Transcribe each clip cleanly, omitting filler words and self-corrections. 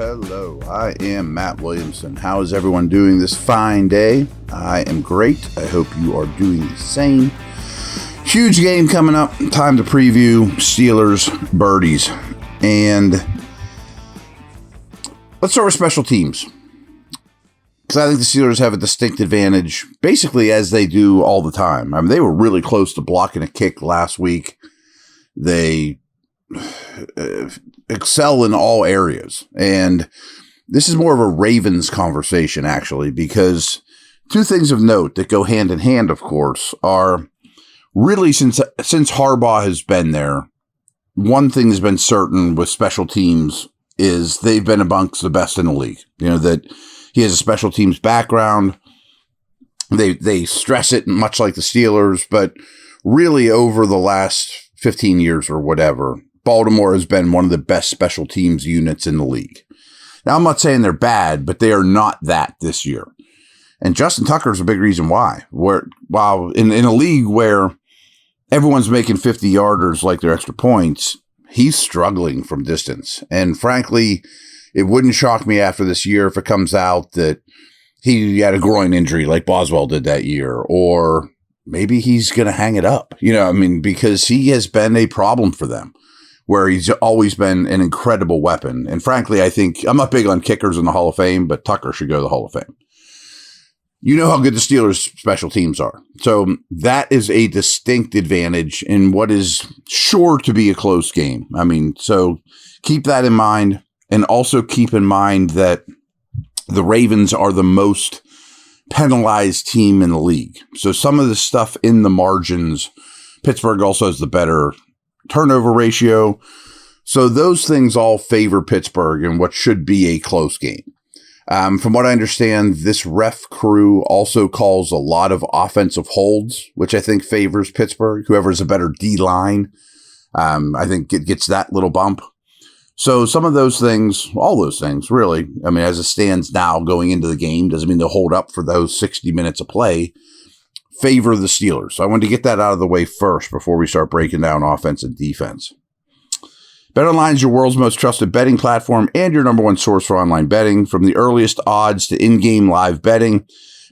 Hello, I am Matt Williamson. How is everyone doing this fine day? I am great. I hope you are doing the same. Huge game coming up. Time to preview Steelers Birdies. And let's start with special teams, because I think the Steelers have a distinct advantage, basically as they do all the time. I mean, they were really close to blocking a kick last week. They excel in all areas. And this is more of a Ravens conversation, actually, because two things of note that go hand in hand, of course, are really since Harbaugh has been there, one thing has been certain with special teams is they've been amongst the best in the league. You know, that he has a special teams background. They stress it much like the Steelers, but really over the last 15 years or whatever, Baltimore has been one of the best special teams units in the league. Now, I'm not saying they're bad, but they are not that this year. And Justin Tucker is a big reason why. While in a league where everyone's making 50-yarders like their extra points, he's struggling from distance. And frankly, it wouldn't shock me after this year if it comes out that he had a groin injury like Boswell did that year, or maybe he's going to hang it up. You know, I mean, because he has been a problem for them, where he's always been an incredible weapon. And frankly, I think I'm not big on kickers in the Hall of Fame, but Tucker should go to the Hall of Fame. You know how good the Steelers' special teams are. So that is a distinct advantage in what is sure to be a close game. I mean, so keep that in mind. And also keep in mind that the Ravens are the most penalized team in the league. So some of the stuff in the margins, Pittsburgh also has the better turnover ratio. So those things all favor Pittsburgh in what should be a close game. From what I understand, this ref crew also calls a lot of offensive holds, which I think favors Pittsburgh. Whoever has a better D-line, I think it gets that little bump. So some of those things, all those things, really, I mean, as it stands now going into the game, doesn't mean they'll hold up for those 60 minutes of play, favor the Steelers. So I wanted to get that out of the way first before we start breaking down offense and defense. BetOnline is your world's most trusted betting platform and your number one source for online betting. From the earliest odds to in-game live betting,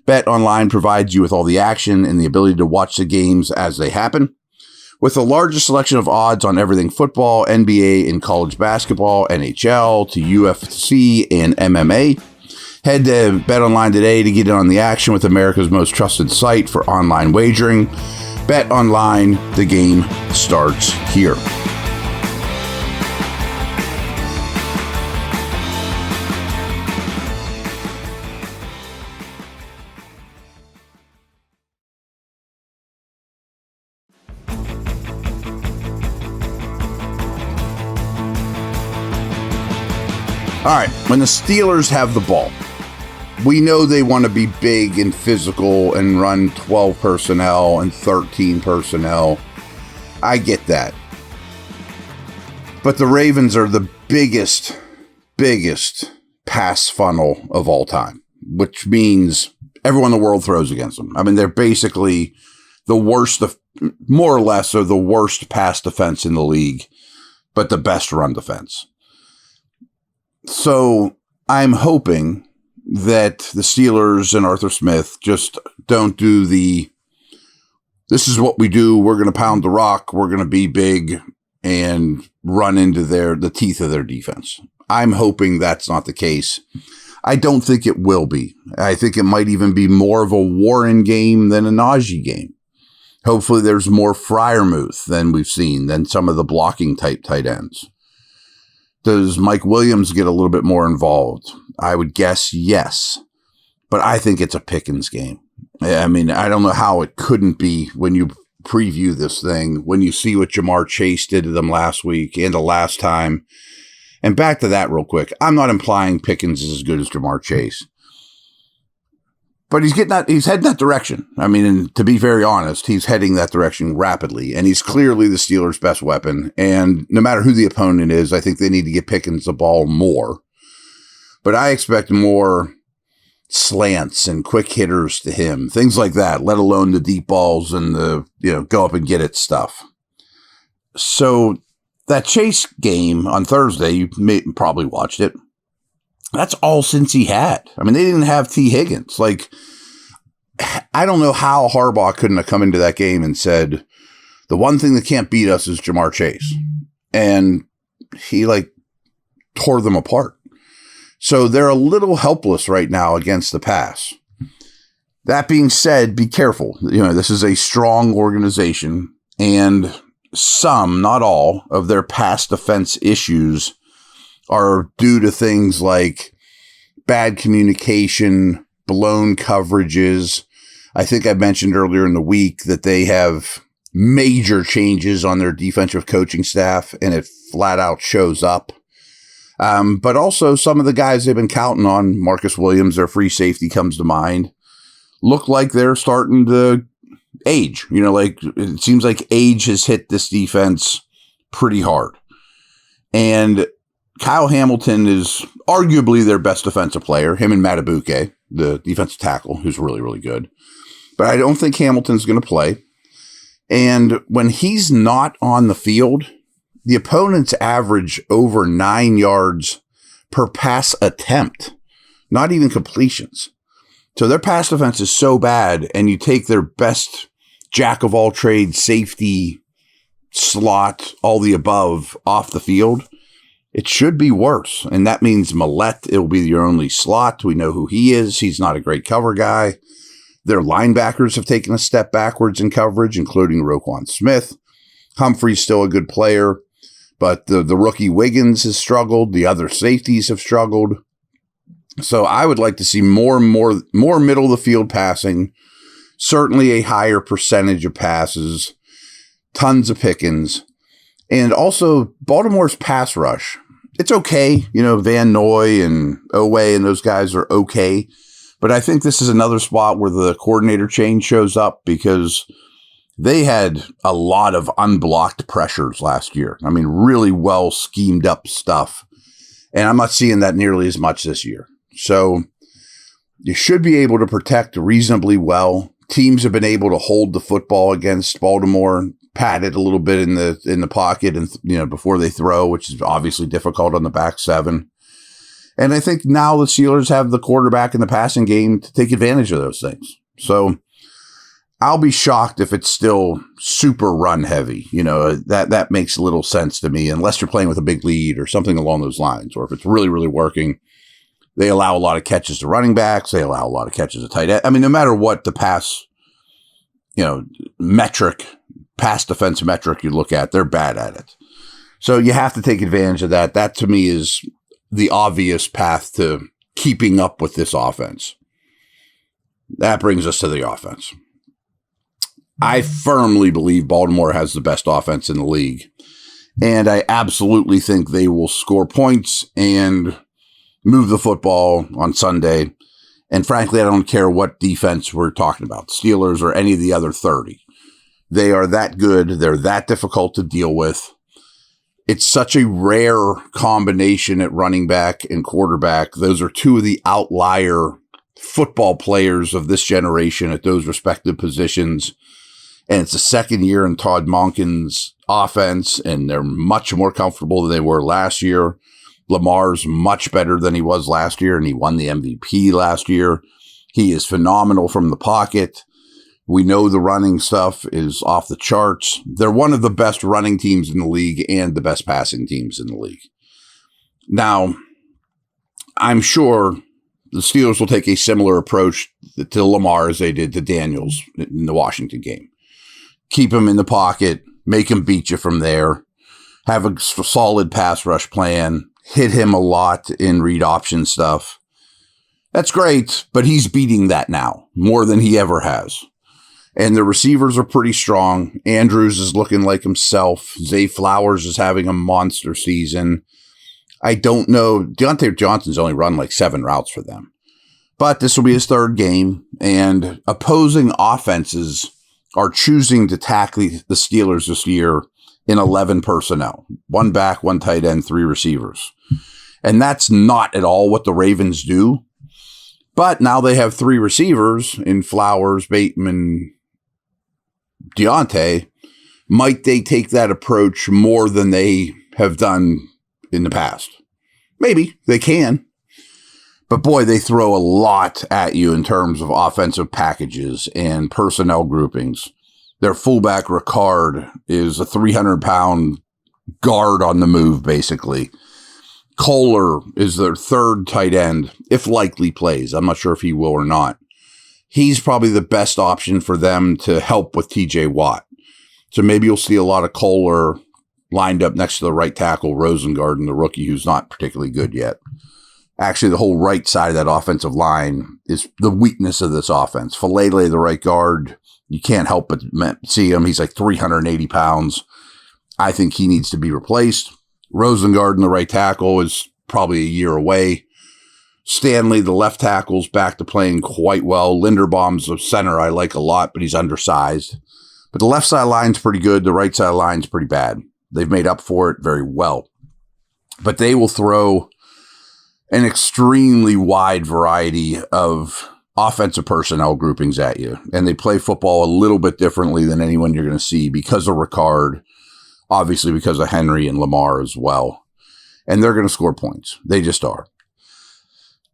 BetOnline provides you with all the action and the ability to watch the games as they happen. With the largest selection of odds on everything football, NBA and college basketball, NHL to UFC and MMA, head to BetOnline today to get in on the action with America's most trusted site for online wagering. BetOnline, the game starts here. All right, when the Steelers have the ball, we know they want to be big and physical and run 12 personnel and 13 personnel. I get that. But the Ravens are the biggest pass funnel of all time, which means everyone in the world throws against them. I mean, they're basically the worst, more or less, are the worst pass defense in the league, but the best run defense. So I'm hoping that the Steelers and Arthur Smith just don't do this is what we do, we're going to pound the rock, we're going to be big and run into the teeth of their defense. I'm hoping that's not the case. I don't think it will be. I think it might even be more of a Warren game than a Najee game. Hopefully there's more Freiermuth than we've seen, than some of the blocking type tight ends. Does Mike Williams get a little bit more involved? I would guess yes, but I think it's a Pickens game. I mean, I don't know how it couldn't be when you preview this thing, when you see what Jamar Chase did to them last week and the last time. And back to that real quick. I'm not implying Pickens is as good as Jamar Chase, but he's heading that direction. I mean, and to be very honest, he's heading that direction rapidly, and he's clearly the Steelers' best weapon. And no matter who the opponent is, I think they need to get Pickens the ball more. But I expect more slants and quick hitters to him, things like that, let alone the deep balls and the, go up and get it stuff. So that Chase game on Thursday, you probably watched it. That's all Cincy had. I mean, they didn't have T. Higgins. Like, I don't know how Harbaugh couldn't have come into that game and said, the one thing that can't beat us is Jamar Chase. And he, like, tore them apart. So they're a little helpless right now against the pass. That being said, be careful. You know, this is a strong organization, and some, not all, of their pass defense issues are due to things like bad communication, blown coverages. I think I mentioned earlier in the week that they have major changes on their defensive coaching staff, and it flat out shows up. But also some of the guys they've been counting on, Marcus Williams, their free safety comes to mind, look like they're starting to age. You know, like it seems like age has hit this defense pretty hard. And Kyle Hamilton is arguably their best defensive player, him and Matabuke, the defensive tackle, who's really, really good. But I don't think Hamilton's going to play. And when he's not on the field, the opponents average over 9 yards per pass attempt, not even completions. So their pass defense is so bad, and you take their best jack of all trades, safety, slot, all the above off the field, it should be worse. And that means Millette, it'll be your only slot. We know who he is. He's not a great cover guy. Their linebackers have taken a step backwards in coverage, including Roquan Smith. Humphrey's still a good player, but the rookie Wiggins has struggled. The other safeties have struggled. So I would like to see more middle of the field passing, certainly a higher percentage of passes, tons of Pickens, and also Baltimore's pass rush. It's okay. You know, Van Noy and Owe and those guys are okay. But I think this is another spot where the coordinator change shows up because they had a lot of unblocked pressures last year. I mean, really well schemed up stuff. And I'm not seeing that nearly as much this year. So you should be able to protect reasonably well. Teams have been able to hold the football against Baltimore, pat it a little bit in the pocket and before they throw, which is obviously difficult on the back seven. And I think now the Steelers have the quarterback in the passing game to take advantage of those things. So I'll be shocked if it's still super run heavy. You know, that makes a little sense to me, unless you're playing with a big lead or something along those lines, or if it's really, really working. They allow a lot of catches to running backs. They allow a lot of catches to tight end. I mean, no matter what the pass, pass defense metric you look at, they're bad at it. So you have to take advantage of that. That to me is the obvious path to keeping up with this offense. That brings us to the offense. I firmly believe Baltimore has the best offense in the league. And I absolutely think they will score points and move the football on Sunday. And frankly, I don't care what defense we're talking about, Steelers or any of the other 30. They are that good. They're that difficult to deal with. It's such a rare combination at running back and quarterback. Those are two of the outlier football players of this generation at those respective positions. And it's the second year in Todd Monken's offense, and they're much more comfortable than they were last year. Lamar's much better than he was last year, and he won the MVP last year. He is phenomenal from the pocket. We know the running stuff is off the charts. They're one of the best running teams in the league and the best passing teams in the league. Now, I'm sure the Steelers will take a similar approach to Lamar as they did to Daniels in the Washington game. Keep him in the pocket, make him beat you from there, have a solid pass rush plan, hit him a lot in read option stuff. That's great, but he's beating that now more than he ever has. And the receivers are pretty strong. Andrews is looking like himself. Zay Flowers is having a monster season. I don't know. Deontay Johnson's only run like 7 routes for them. But this will be his 3rd game. And opposing offenses are choosing to tackle the Steelers this year in 11 personnel. 1 back, 1 tight end, 3 receivers. And that's not at all what the Ravens do. But now they have 3 receivers in Flowers, Bateman, Deontay. Might they take that approach more than they have done in the past? Maybe they can. But boy, they throw a lot at you in terms of offensive packages and personnel groupings. Their fullback, Ricard, is a 300-pound guard on the move, basically. Kohler is their third tight end, if likely plays. I'm not sure if he will or not. He's probably the best option for them to help with TJ Watt. So maybe you'll see a lot of Kohler lined up next to the right tackle, Rosengarten, the rookie, who's not particularly good yet. Actually, the whole right side of that offensive line is the weakness of this offense. Falele, the right guard, you can't help but see him. He's like 380 pounds. I think he needs to be replaced. Rosengarten, the right tackle, is probably a year away. Stanley, the left tackle, is back to playing quite well. Linderbaum's the center I like a lot, but he's undersized. But the left side line's pretty good. The right side line's pretty bad. They've made up for it very well. But they will throw an extremely wide variety of offensive personnel groupings at you. And they play football a little bit differently than anyone you're going to see because of Ricard, obviously because of Henry and Lamar as well. And they're going to score points. They just are.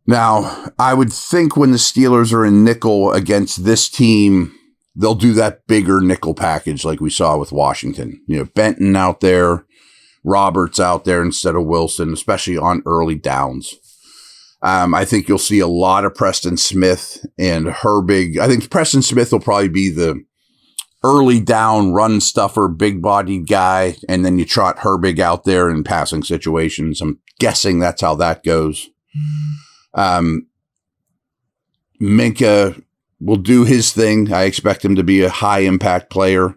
Now, I would think when the Steelers are in nickel against this team, they'll do that bigger nickel package like we saw with Washington. You know, Benton out there, Roberts out there instead of Wilson, especially on early downs. I think you'll see a lot of Preston Smith and Herbig. I think Preston Smith will probably be the early down run stuffer, big bodied guy. And then you trot Herbig out there in passing situations. I'm guessing that's how that goes. Minka will do his thing. I expect him to be a high impact player.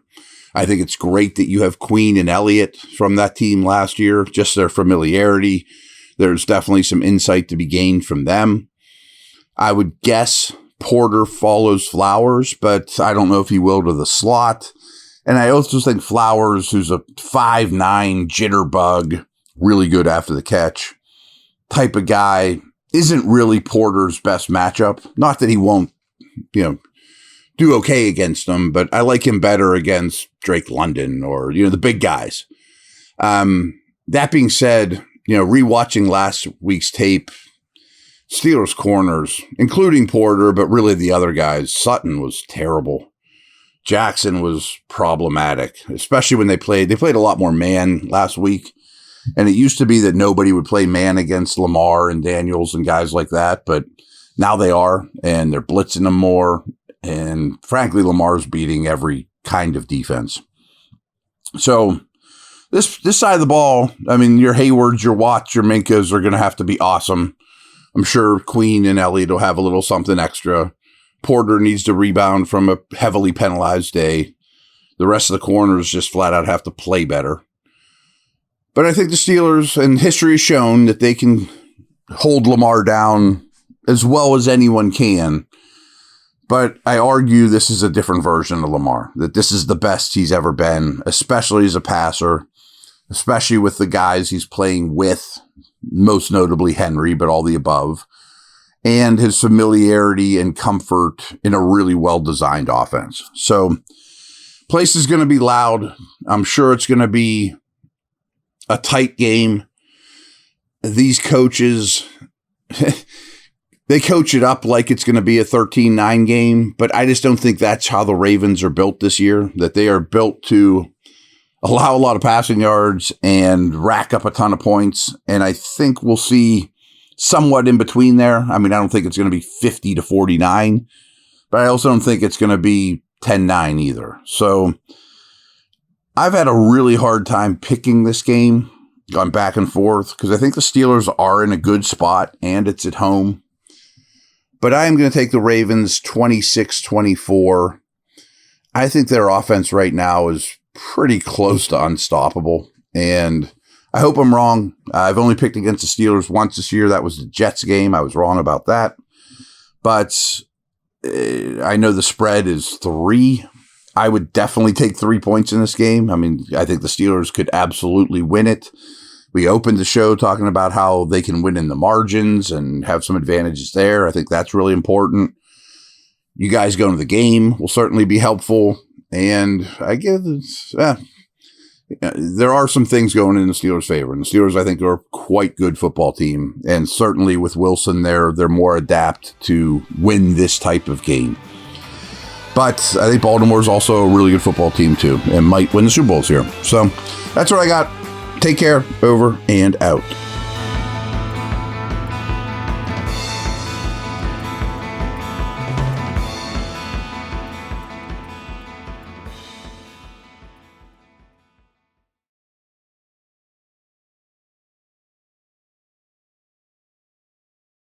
I think it's great that you have Queen and Elliott from that team last year, just their familiarity. There's definitely some insight to be gained from them. I would guess Porter follows Flowers, but I don't know if he will to the slot. And I also think Flowers, who's a 5'9" jitterbug, really good after the catch type of guy, isn't really Porter's best matchup. Not that he won't, do okay against them, but I like him better against Drake London or, the big guys. That being said, rewatching last week's tape, Steelers corners, including Porter, but really the other guys, Sutton was terrible. Jackson was problematic, especially when they played a lot more man last week. And it used to be that nobody would play man against Lamar and Daniels and guys like that, but now they are, and they're blitzing them more. And frankly, Lamar's beating every kind of defense. So this side of the ball, I mean, your Haywards, your Watts, your Minkas are going to have to be awesome. I'm sure Queen and Elliott will have a little something extra. Porter needs to rebound from a heavily penalized day. The rest of the corners just flat out have to play better. But I think the Steelers, and history has shown that they can hold Lamar down as well as anyone can. But I argue this is a different version of Lamar, that this is the best he's ever been, especially as a passer, especially with the guys he's playing with, most notably Henry, but all the above, and his familiarity and comfort in a really well-designed offense. So place is going to be loud. I'm sure it's going to be a tight game. These coaches, they coach it up like it's going to be a 13-9 game, but I just don't think that's how the Ravens are built this year, that they are built to allow a lot of passing yards and rack up a ton of points. And I think we'll see somewhat in between there. I mean, I don't think it's going to be 50-49, but I also don't think it's going to be 10-9 either. So I've had a really hard time picking this game, gone back and forth, because I think the Steelers are in a good spot and it's at home. But I am going to take the Ravens 26-24. I think their offense right now is pretty close to unstoppable. And I hope I'm wrong. I've only picked against the Steelers once this year. That was the Jets game. I was wrong about that. But I know the spread is 3. I would definitely take 3 points in this game. I mean, I think the Steelers could absolutely win it. We opened the show talking about how they can win in the margins and have some advantages there. I think that's really important. You guys going to the game will certainly be helpful. And I give there are some things going in the Steelers' favor. And the Steelers, I think, are a quite good football team. And certainly with Wilson there, they're more adept to win this type of game. But I think Baltimore's also a really good football team, too, and might win the Super Bowls here. So that's what I got. Take care. Over and out.